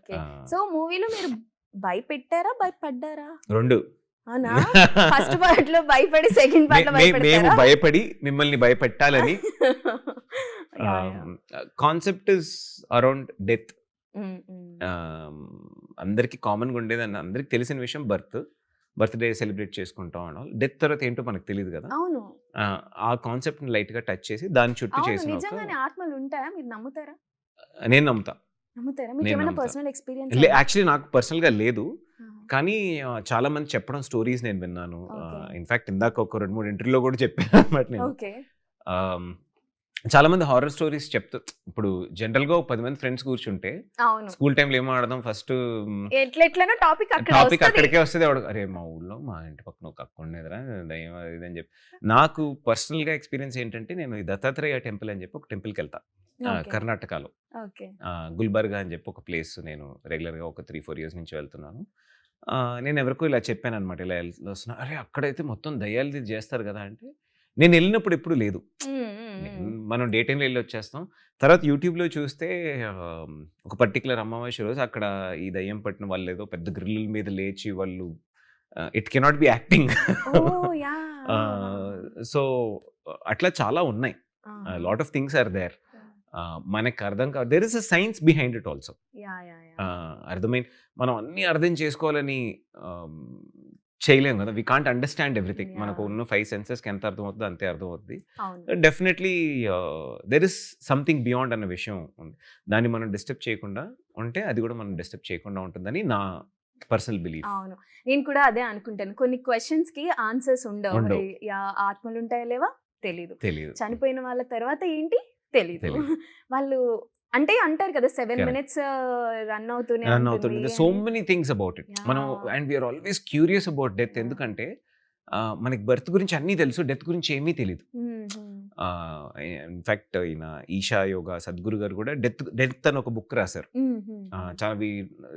Okay. So మూవీలో మీరు భయపెట్టారా? భయపడ్డారా? 2 అవునా? ఫస్ట్ పార్ట్‌లో భయపడి సెకండ్ పార్ట్‌లో మేము భయపెడతారా? భయపడి మిమ్మల్ని భయపెట్టాలని yeah! Yeah! Concept is around death. Hmm. Hmm. అందరికి కామన్‌గా ఉండేదని అందరికి తెలిసిన విషయం బర్త్‌డే సెలబ్రేట్ చేసుకుంటాం అండ్ ఆల్. డెత్ తర్వాత ఏంటో మనకు తెలీదు కదా! అవును. ఆ కాన్సెప్ట్‌ని లైట్‌గా టచ్ చేసి దాని చుట్టూ అవును. చేసిన ఒక నిజంగానే ఆత్మలు ఉంటాయా? మీరు నమ్ముతారా? నేను నమ్ముతా. నమ్ముతారా? నేను మీకేమైనా నమ్ముతా. పర్సనల్ ఎక్స్‌పీరియన్స్ అయిందా? యాక్చువల్లీ నాకు పర్సనల్‌గా లేదు. ఆహా! కానీ చాలా మంది చెప్పడం స్టోరీస్ నేను విన్నాను. ఓకే. ఇన్‌ఫాక్ట్ ఇందాక ఒక 2, 3 ఇంటర్వ్యూలో కూడా చెప్పానన్నమాట నేను. ఓకే. ఆహ్, చాలా మంది హారర్ స్టోరీస్ ఇప్పుడు జనరల్‌గా ఒక 10 మంది ఫ్రెండ్స్ కూర్చుంటే అవును. స్కూల్ టైమ్‌లో ఏం ఆడదాం ఫస్ట్ ఎట్లెట్లనో టాపిక్ అక్కడ టాపిక్ వస్తది. అక్కడికే వస్తది. అరే మా ఊర్లో మా ఇంటి పక్కన ఒక అక్క ఉండేదిరా దెయ్యం అది ఇది అని చెప్పి. నాకు పర్సనల్‌గా ఎక్స్‌పీరియన్స్ ఏంటంటే నేను ఈ దత్తాత్రేయ టెంపుల్ అని చెప్పి ఒక టెంపుల్‌కెళ్తా. ఓకే. కర్ణాటకలో. ఓకే. గుల్బర్గా అని చెప్పి ఒక ప్లేస్ నేను రెగ్యులర్‌గా ఒక 3, 4 ఇయర్స్ నుంచి వెళ్తున్నాను. నేను ఎవరికో ఇలా చెప్పాననమాట. ఇలా వస్తున్నా. అరే! అక్కడైతే మొత్తం దయ్యాలది చేస్తారు కదా! అంటే నేనెళ్ళినప్పుడు ఎప్పుడు లేదు. హ్మ్. హ్మ్. హ్మ్. మనం డే టైమ్‌లో ఎళ్ళొచ్చేస్తాం. తర్వాత యూట్యూబ్‌లో చూస్తే ఆహ్, ఒక పర్టిక్యులర్ అమావాస్య రోజు అక్కడ ఈ దయ్యం పట్టిన వాళ్ళేదో పెద్ద గ్రిల్లుల మీద లేచి వాళ్ళు it cannot be acting. Oh! Yeah! Ah, so, అట్లా చాలా ఉన్నాయి. ఆహా! Lot of things are there. Yeah! మనకు అర్థం కాదు. There is a science behind it also. Yeah! Yeah! Yeah! మనం అన్నీ అర్థం చేసుకోవాలని ఆహ్, చేయలేం గదా! We can't understand everything. మనకు యాహ్! ఉన్న 5 సెన్సెస్‌కి ఎంత అర్థమవుతదో అంతే అర్థమవుద్ది. అవును. Definitely there is something beyond అన్న విషయం ఉంది. దాన్ని మనం డిస్టర్బ్ చేయకుండా ఉంటే, అది గూడా మనం డిస్టర్బ్ చేయకుండా ఉంటుందని నా పర్సనల్ బిలీఫ్. అవును. నేను కూడా అదే అనుకుంటాను. కొన్ని క్వెషన్స్‌కి ఆన్సర్స్ ఉండవు. ఉండవు. యాహ్! ఆత్మలుంటాయా లేవా? తెలీదు. తెలీదు. చనిపోయిన వాళ్ళ తర్వాత ఏంటి? తెలీదు. తెలీదు. వాళ్ళు అంటే అంటారు కదా! 7 కరెక్ట్. మినిట్స్ రన్ అవుతూనే రన్ ఉంటుంది అవుతుంటుంది. సో అని. Many things about it. మనం yeah! And we are always curious about death. Yeah! ఎందుకంటే మనకి బర్త్ గురించి అన్నీ తెలుసు. డెత్ గురించి ఏమీ తెలీదు. హుహు. ఆహ్, ఇన్‌ఫాక్ట్ ఈయన ఈషా యోగా సద్గురు గారు కూడా డెత్ డెత్ అని ఒక బుక్ రాసారు. హుహుహు. చాలా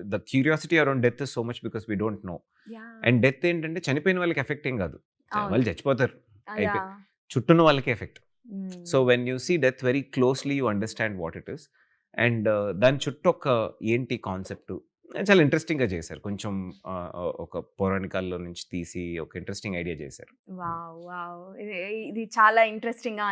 the curiosity around death is so much because we don't know. Yeah! And death ఏంటంటే చనిపోయిన వాళ్ళకి ఎఫెక్ట్ ఏం కాదు. అవును. వాళ్ళు చచ్చిపోతారు. అయిపోయి. యాహ్! చుట్టూన్న వాళ్ళకే effect. Hmm. So when you see death very closely you understand what it is. And దాని చుట్టూ ఒక ఏంటి కాన్సెప్ట్ చాలా ఇంట్రెస్టింగ్‌గా చేశారు. కొంచెం ఒక పౌరాణికాల్లో నుంచి తీసి ఒక ఇంట్రెస్టింగ్ ఐడియా చేశారు. వావ్! వావ్! ఇది ఇది చాలా ఇంట్రెస్టింగ్‌గా